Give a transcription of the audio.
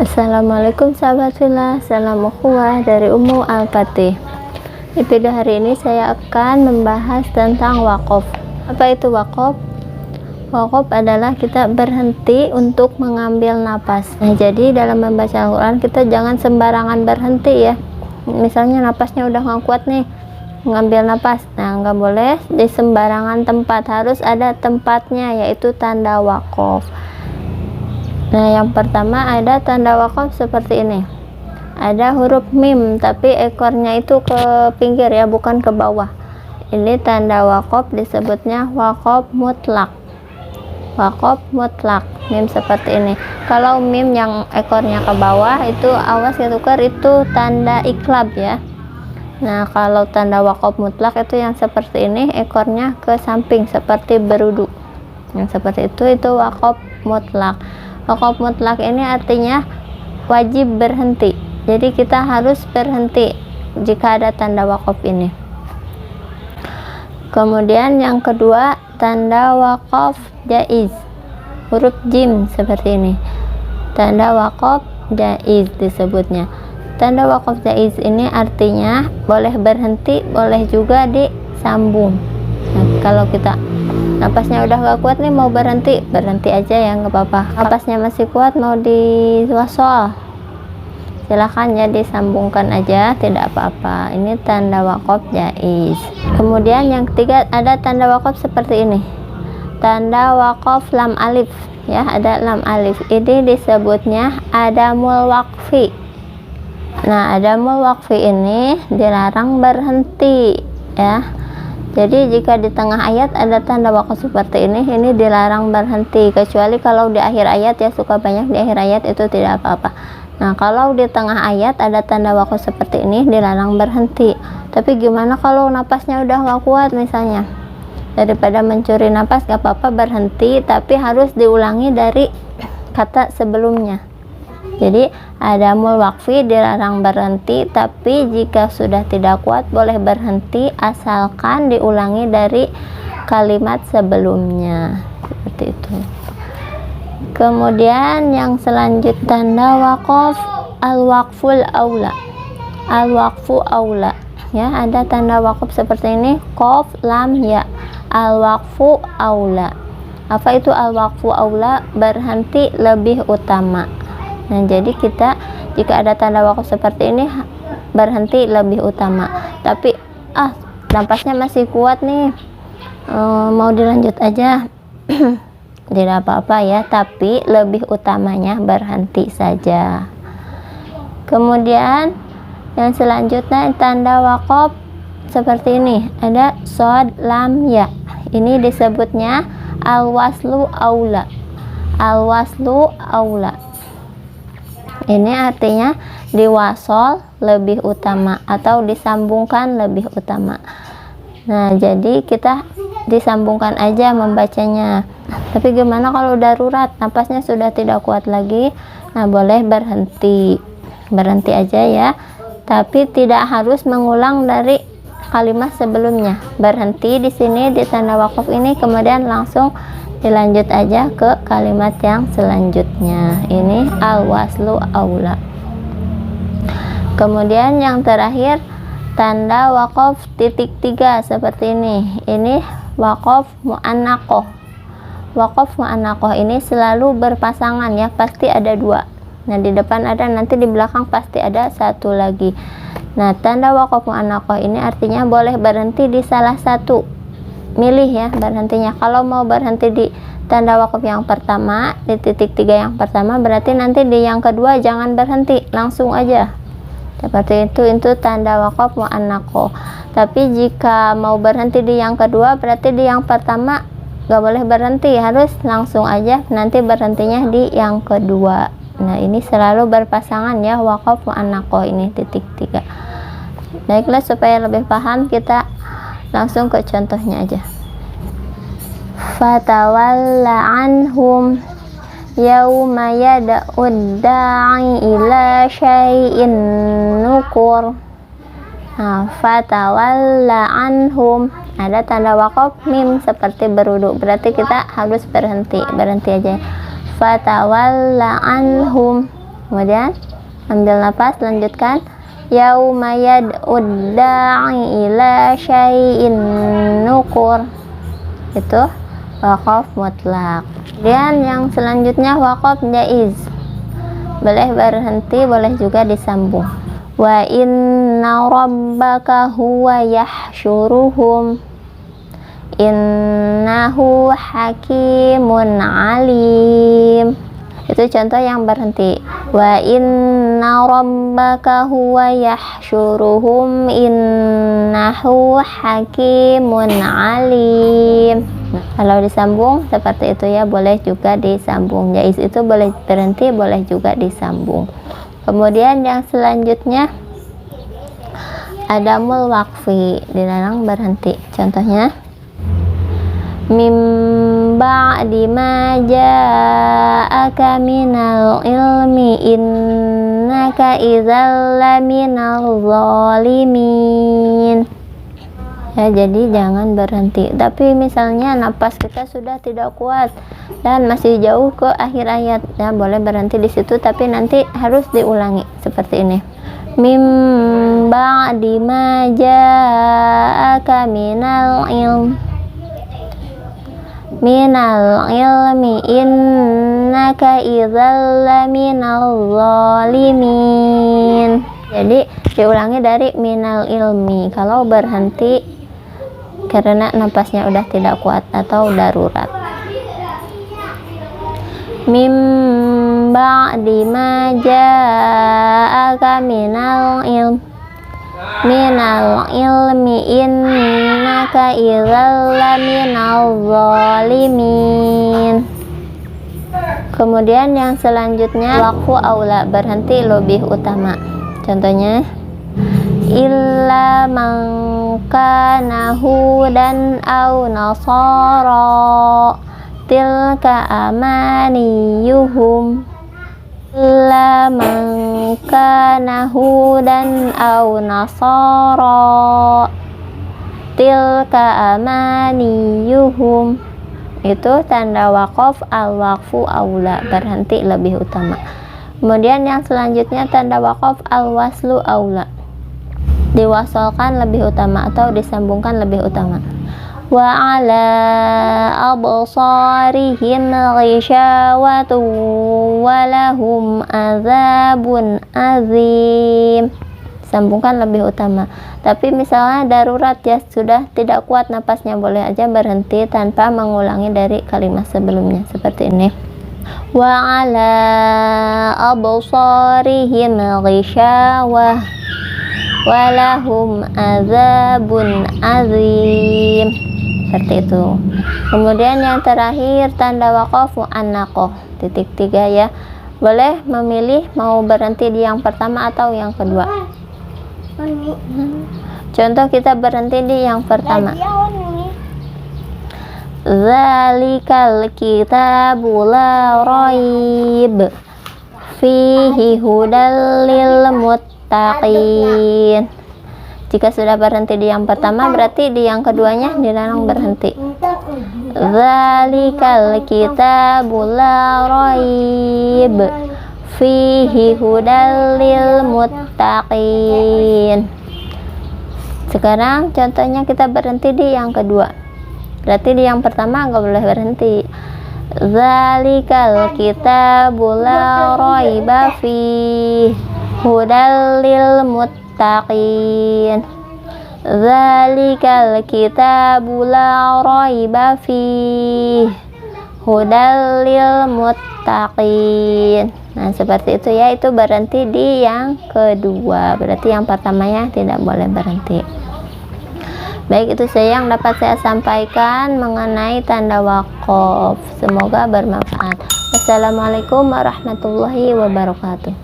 Assalamualaikum sahabat fillah, salam ukhuwah dari Ummu Al-Fatih. Di video hari ini saya akan membahas tentang wakaf. Apa itu wakaf? Wakaf adalah kita berhenti untuk mengambil napas. Nah, jadi dalam membaca Al-Quran kita jangan sembarangan berhenti ya. Misalnya napasnya udah nggak kuat nih, mengambil napas. Nah, nggak boleh di sembarangan tempat, harus ada tempatnya, yaitu tanda wakaf. Nah, yang pertama ada tanda wakaf seperti ini. Ada huruf mim, tapi ekornya itu ke pinggir ya, bukan ke bawah. Ini tanda wakaf, disebutnya wakaf mutlak. Wakaf mutlak, mim seperti ini. Kalau mim yang ekornya ke bawah itu awas ya tukar, itu tanda iklab ya. Nah, kalau tanda wakaf mutlak itu yang seperti ini, ekornya ke samping seperti berudu. Yang seperti itu wakaf mutlak. Wakaf mutlak ini artinya wajib berhenti. Jadi kita harus berhenti jika ada tanda wakaf ini. Kemudian yang kedua, tanda wakaf jaiz. Huruf jim seperti ini. Tanda wakaf jaiz disebutnya. Tanda wakaf jaiz ini artinya boleh berhenti, boleh juga disambung. Nah, kalau kita napasnya udah gak kuat nih, mau berhenti aja ya, nggak apa-apa. Napasnya masih kuat, mau diwasol, silahkan ya, disambungkan aja, tidak apa-apa. Ini tanda wakaf jaiz. Kemudian yang ketiga ada tanda wakaf seperti ini, tanda wakaf lam alif ya, ada lam alif. Ini disebutnya adamul waqfi. Nah, adamul waqfi ini dilarang berhenti ya. Jadi jika di tengah ayat ada tanda wakaf seperti ini dilarang berhenti, kecuali kalau di akhir ayat ya, suka banyak di akhir ayat, itu tidak apa-apa. Nah, kalau di tengah ayat ada tanda wakaf seperti ini dilarang berhenti. Tapi gimana kalau napasnya udah gak kuat misalnya? Daripada mencuri napas, gak apa-apa berhenti, tapi harus diulangi dari kata sebelumnya. Jadi adamul waqfi dilarang berhenti, tapi jika sudah tidak kuat boleh berhenti asalkan diulangi dari kalimat sebelumnya, seperti itu. Kemudian yang selanjutnya tanda wakaf al-waqful aula. Al-waqfu aula ya, ada tanda wakaf seperti ini, qaf lam ya, al-waqfu aula. Apa itu al-waqfu aula? Berhenti lebih utama. Nah, jadi kita jika ada tanda wakaf seperti ini berhenti lebih utama. Tapi napasnya masih kuat nih, mau dilanjut aja, tidak apa-apa ya, tapi lebih utamanya berhenti saja. Kemudian yang selanjutnya tanda wakaf seperti ini, ada shad lam ya. Ini disebutnya al-waslu aula. Al-waslu aula. Ini artinya diwasol lebih utama atau disambungkan lebih utama. Nah, jadi kita disambungkan aja membacanya. Tapi gimana kalau darurat, napasnya sudah tidak kuat lagi? Nah, boleh berhenti. Berhenti aja ya. Tapi tidak harus mengulang dari kalimat sebelumnya. Berhenti di sini di tanda wakaf ini, kemudian langsung dilanjut aja ke kalimat yang selanjutnya. Ini al-waslu aula. Kemudian yang terakhir tanda wakaf titik 3 seperti ini. Ini wakaf mu'annaqoh. Wakaf mu'annaqoh ini selalu berpasangan ya, pasti ada dua. Nah, di depan ada, nanti di belakang pasti ada satu lagi. Nah, tanda wakaf mu'annaqoh ini artinya boleh berhenti di salah satu. Milih ya berhentinya. Kalau mau berhenti di tanda wakaf yang pertama, di titik 3 yang pertama, berarti nanti di yang kedua jangan berhenti, langsung aja. Seperti itu tanda wakaf mu'annaqoh. Tapi jika mau berhenti di yang kedua, berarti di yang pertama gak boleh berhenti, harus langsung aja nanti berhentinya di yang kedua. Nah, ini selalu berpasangan ya, wakaf mu'annaqoh ini titik 3. Baiklah, supaya lebih paham kita langsung ke contohnya aja. Fatawalla anhum yauma yad'ud da'i ila syai'in nukur. Nah, fatawalla anhum ada tanda wakaf mim seperti berudu, berarti kita harus berhenti aja. Fatawalla anhum Kemudian ambil nafas, lanjutkan. Yauma yad'ud da'i ila syai'in nukur. Itu waqaf mutlak. Kemudian yang selanjutnya waqaf jaiz. Boleh berhenti, boleh juga disambung. Wa inna rabbaka huwa yahsyuruhum innahu hakimun alim. Itu contoh yang berhenti. Wa inna rabbaka huwa yahsyuruhum innahu hakimun alim. Kalau disambung seperti itu ya, boleh juga disambung. Jaiz itu boleh berhenti, boleh juga disambung. Kemudian yang selanjutnya adamul waqfi, dilarang berhenti. Contohnya mim ba'di ma ja'aka minal ilmi innaka idzal laminal zalimin. Ya, jadi jangan berhenti. Tapi misalnya napas kita sudah tidak kuat dan masih jauh ke akhir ayat, ya boleh berhenti di situ, tapi nanti harus diulangi seperti ini. Mim ba'di ma ja'aka minal ilmi innaka idzal laminal zalimin. Jadi diulangi dari minal ilmi kalau berhenti karena napasnya udah tidak kuat atau darurat. Mim ba'di ma ja'aka minal ilmi innaka idzal laminal zalimin. Kemudian yang selanjutnya waqfu aula, berhenti lebih utama. Contohnya illa man kana hudan au nasara tilka amaniyuhum illa man kana hudan au nasara tilka amaniyuhum. Itu tanda waqaf al-waqfu aula, berhenti lebih utama. Kemudian yang selanjutnya tanda waqaf al-waslu aula, diwasalkan lebih utama atau disambungkan lebih utama. Wa ala absarihim ghishawatu wa lahum azabun azim. Sambungkan lebih utama. Tapi misalnya darurat ya, sudah tidak kuat napasnya, boleh aja berhenti tanpa mengulangi dari kalimat sebelumnya seperti ini. Wa ala absarihim ghishawah wa lahum azabun azim. Seperti itu. Kemudian yang terakhir tanda waqaf mu'annaqah, titik 3 ya. Boleh memilih mau berhenti di yang pertama atau yang kedua. Contoh kita berhenti di yang pertama. Zalikal kitabu la raib fihi hudal lil muttaqin. Jika sudah berhenti di yang pertama, berarti di yang keduanya dilarang berhenti. Zalikal kitabu la raib fihi hudal lil muttaqin. Sekarang contohnya kita berhenti di yang kedua, berarti di yang pertama nggak boleh berhenti. Zalikal kitabu la raiba fihi hudal lil muttaqin. Zalikal kitabu la raiba fihi hudal lil muttaqin. Nah seperti itu ya, itu berhenti di yang kedua, berarti yang pertamanya tidak boleh berhenti. Baik, itu saja yang dapat saya sampaikan mengenai tanda waqaf. Semoga bermanfaat. Wassalamualaikum warahmatullahi wabarakatuh.